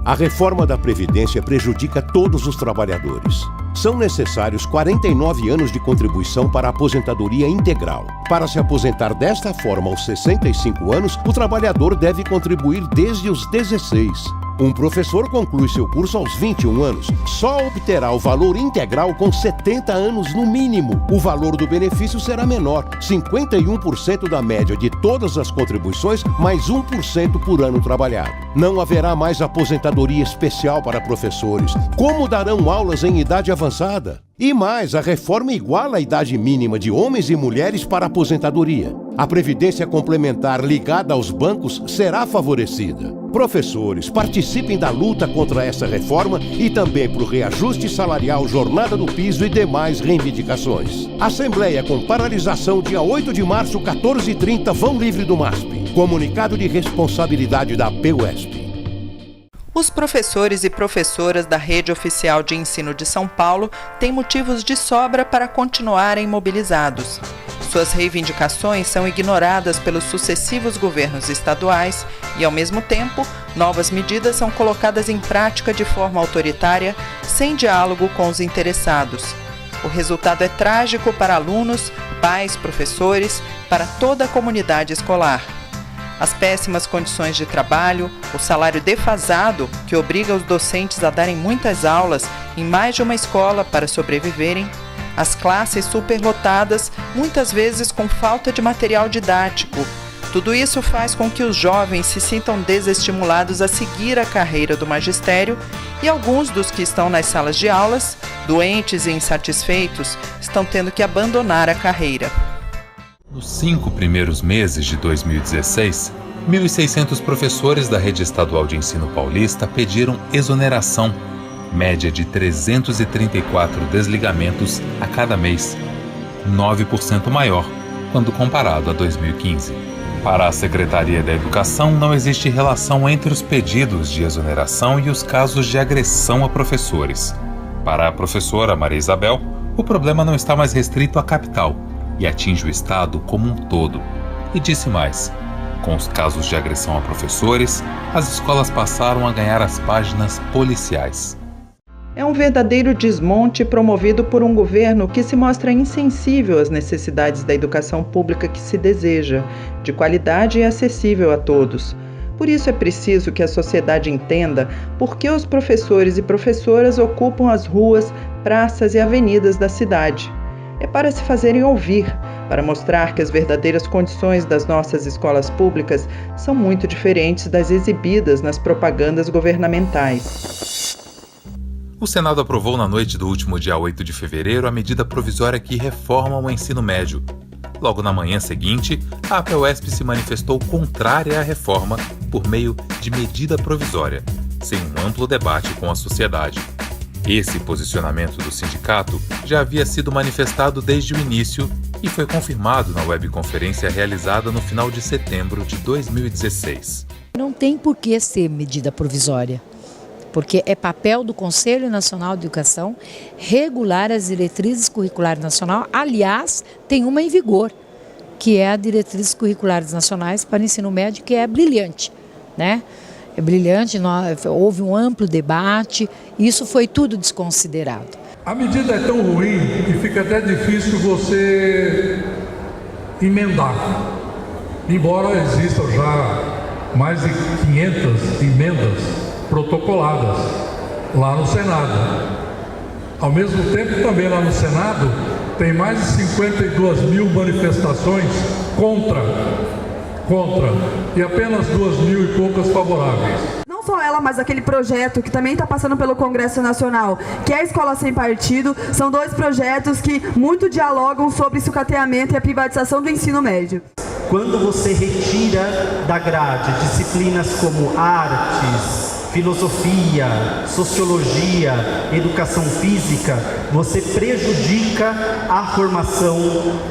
A reforma da Previdência prejudica todos os trabalhadores. São necessários 49 anos de contribuição para a aposentadoria integral. Para se aposentar desta forma aos 65 anos, o trabalhador deve contribuir desde os 16. Um professor conclui seu curso aos 21 anos. Só obterá o valor integral com 70 anos no mínimo. O valor do benefício será menor, 51% da média de todas as contribuições, mais 1% por ano trabalhado. Não haverá mais aposentadoria especial para professores. Como darão aulas em idade avançada? E mais, a reforma iguala a idade mínima de homens e mulheres para a aposentadoria. A previdência complementar ligada aos bancos será favorecida. Professores, participem da luta contra essa reforma e também para o reajuste salarial, jornada do piso e demais reivindicações. Assembleia com paralisação dia 8 de março, 14h30, Vão Livre do MASP. Comunicado de responsabilidade da PUESP. Os professores e professoras da Rede Oficial de Ensino de São Paulo têm motivos de sobra para continuarem mobilizados. Suas reivindicações são ignoradas pelos sucessivos governos estaduais e, ao mesmo tempo, novas medidas são colocadas em prática de forma autoritária, sem diálogo com os interessados. O resultado é trágico para alunos, pais, professores, para toda a comunidade escolar. As péssimas condições de trabalho, o salário defasado, que obriga os docentes a darem muitas aulas em mais de uma escola para sobreviverem, as classes superlotadas, muitas vezes com falta de material didático. Tudo isso faz com que os jovens se sintam desestimulados a seguir a carreira do magistério e alguns dos que estão nas salas de aulas, doentes e insatisfeitos, estão tendo que abandonar a carreira. Nos 5 primeiros meses de 2016, 1.600 professores da Rede Estadual de Ensino Paulista pediram exoneração, média de 334 desligamentos a cada mês, 9% maior quando comparado a 2015. Para a Secretaria da Educação, não existe relação entre os pedidos de exoneração e os casos de agressão a professores. Para a professora Maria Isabel, o problema não está mais restrito à capital, e atinge o Estado como um todo. E disse mais: com os casos de agressão a professores, as escolas passaram a ganhar as páginas policiais. É um verdadeiro desmonte promovido por um governo que se mostra insensível às necessidades da educação pública que se deseja, de qualidade e acessível a todos. Por isso é preciso que a sociedade entenda por que os professores e professoras ocupam as ruas, praças e avenidas da cidade. É para se fazerem ouvir, para mostrar que as verdadeiras condições das nossas escolas públicas são muito diferentes das exibidas nas propagandas governamentais. O Senado aprovou na noite do último dia 8 de fevereiro a medida provisória que reforma o ensino médio. Logo na manhã seguinte, a PUESP se manifestou contrária à reforma por meio de medida provisória, sem um amplo debate com a sociedade. Esse posicionamento do sindicato já havia sido manifestado desde o início e foi confirmado na webconferência realizada no final de setembro de 2016. Não tem por que ser medida provisória, porque é papel do Conselho Nacional de Educação regular as diretrizes curriculares nacionais. Aliás, tem uma em vigor, que é a Diretrizes Curriculares Nacionais para o Ensino Médio, que é brilhante, né? É brilhante, houve um amplo debate, isso foi tudo desconsiderado. A medida é tão ruim que fica até difícil você emendar. Embora existam já mais de 500 emendas protocoladas lá no Senado. Ao mesmo tempo, também lá no Senado, tem mais de 52 mil manifestações contra, e apenas 2 mil e poucas favoráveis. Não só ela, mas aquele projeto que também está passando pelo Congresso Nacional, que é a Escola Sem Partido, são 2 projetos que muito dialogam sobre o sucateamento e a privatização do ensino médio. Quando você retira da grade disciplinas como artes, filosofia, sociologia, educação física, você prejudica a formação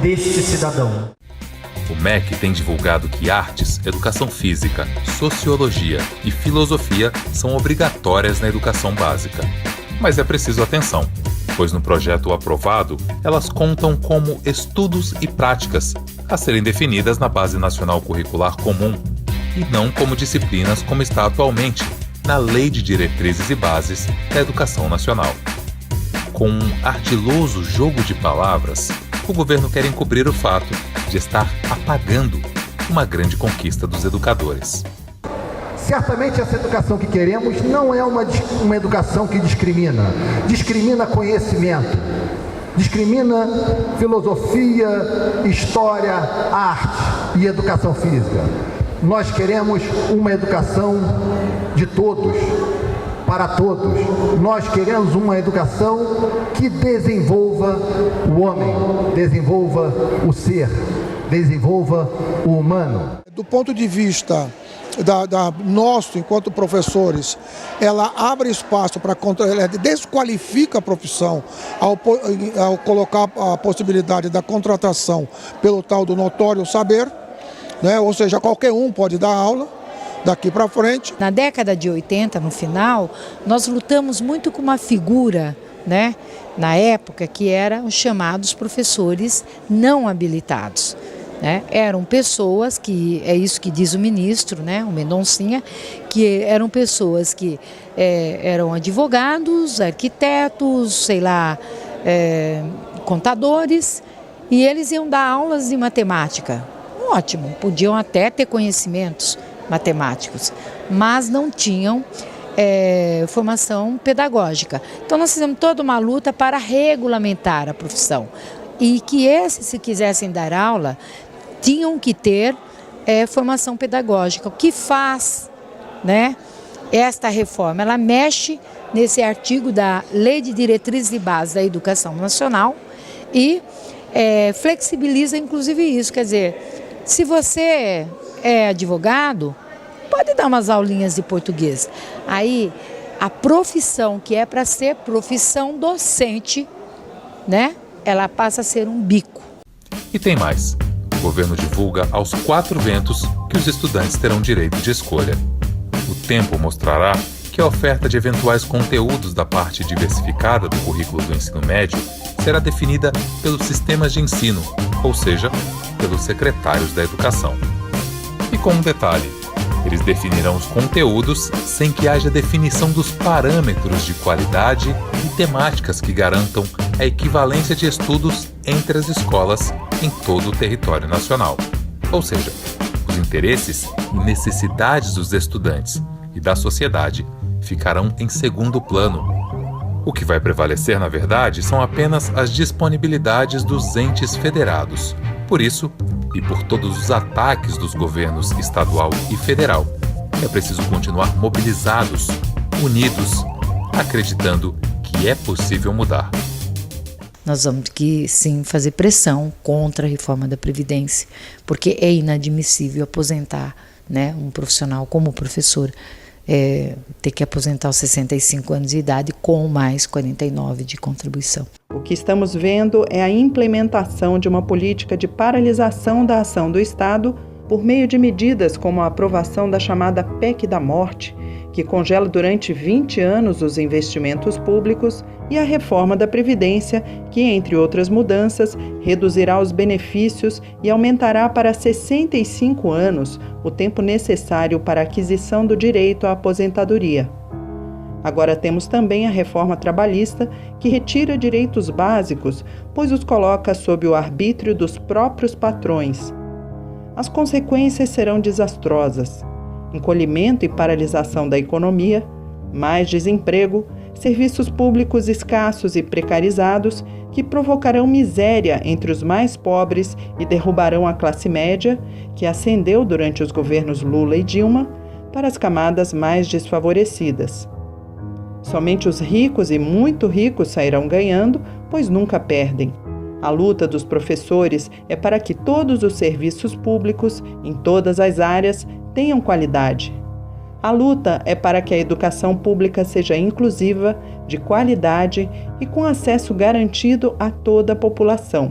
deste cidadão. O MEC tem divulgado que artes, educação física, sociologia e filosofia são obrigatórias na educação básica. Mas é preciso atenção, pois no projeto aprovado, elas contam como estudos e práticas a serem definidas na Base Nacional Curricular Comum e não como disciplinas como está atualmente, na Lei de Diretrizes e Bases da Educação Nacional. Com um ardiloso jogo de palavras, o governo quer encobrir o fato de estar apagando uma grande conquista dos educadores. Certamente essa educação que queremos não é uma educação que discrimina conhecimento, discrimina filosofia, história, arte e educação física. Nós queremos uma educação de todos, para todos. Nós queremos uma educação que desenvolva o homem, desenvolva o ser, desenvolva o humano. Do ponto de vista nosso, enquanto professores, ela abre espaço para ela desqualifica a profissão ao colocar a possibilidade da contratação pelo tal do notório saber, né? Ou seja, qualquer um pode dar aula daqui para frente. Na década de 80, no final, nós lutamos muito com uma figura, né, na época, que eram os chamados professores não habilitados. Né? Eram pessoas que, é isso que diz o ministro, né, o Mendoncinha, que eram pessoas que eram advogados, arquitetos, sei lá, contadores, e eles iam dar aulas de matemática. Ótimo, podiam até ter conhecimentos matemáticos, mas não tinham formação pedagógica. Então nós fizemos toda uma luta para regulamentar a profissão e que esses, se quisessem dar aula, tinham que ter formação pedagógica. O que faz, né, esta reforma? Ela mexe nesse artigo da Lei de Diretrizes e Bases da Educação Nacional e flexibiliza inclusive isso, quer dizer, se você é advogado, pode dar umas aulinhas de português. Aí, a profissão que é para ser profissão docente, né, ela passa a ser um bico. E tem mais. O governo divulga aos 4 ventos que os estudantes terão direito de escolha. O tempo mostrará que a oferta de eventuais conteúdos da parte diversificada do currículo do ensino médio será definida pelos sistemas de ensino, ou seja, pelos secretários da educação. E com um detalhe, eles definirão os conteúdos sem que haja definição dos parâmetros de qualidade e temáticas que garantam a equivalência de estudos entre as escolas em todo o território nacional. Ou seja, os interesses e necessidades dos estudantes e da sociedade ficarão em segundo plano. O que vai prevalecer, na verdade, são apenas as disponibilidades dos entes federados. Por isso, e por todos os ataques dos governos estadual e federal, é preciso continuar mobilizados, unidos, acreditando que é possível mudar. Nós vamos que sim fazer pressão contra a reforma da Previdência, porque é inadmissível aposentar, né, um profissional como o professor, ter que aposentar aos 65 anos de idade com mais 49 de contribuição. O que estamos vendo é a implementação de uma política de paralisação da ação do Estado por meio de medidas como a aprovação da chamada PEC da Morte, que congela durante 20 anos os investimentos públicos, e a reforma da Previdência, que, entre outras mudanças, reduzirá os benefícios e aumentará para 65 anos o tempo necessário para a aquisição do direito à aposentadoria. Agora temos também a reforma trabalhista, que retira direitos básicos, pois os coloca sob o arbítrio dos próprios patrões. As consequências serão desastrosas: encolhimento e paralisação da economia, mais desemprego, serviços públicos escassos e precarizados que provocarão miséria entre os mais pobres e derrubarão a classe média, que ascendeu durante os governos Lula e Dilma, para as camadas mais desfavorecidas. Somente os ricos e muito ricos sairão ganhando, pois nunca perdem. A luta dos professores é para que todos os serviços públicos, em todas as áreas, tenham qualidade. A luta é para que a educação pública seja inclusiva, de qualidade e com acesso garantido a toda a população.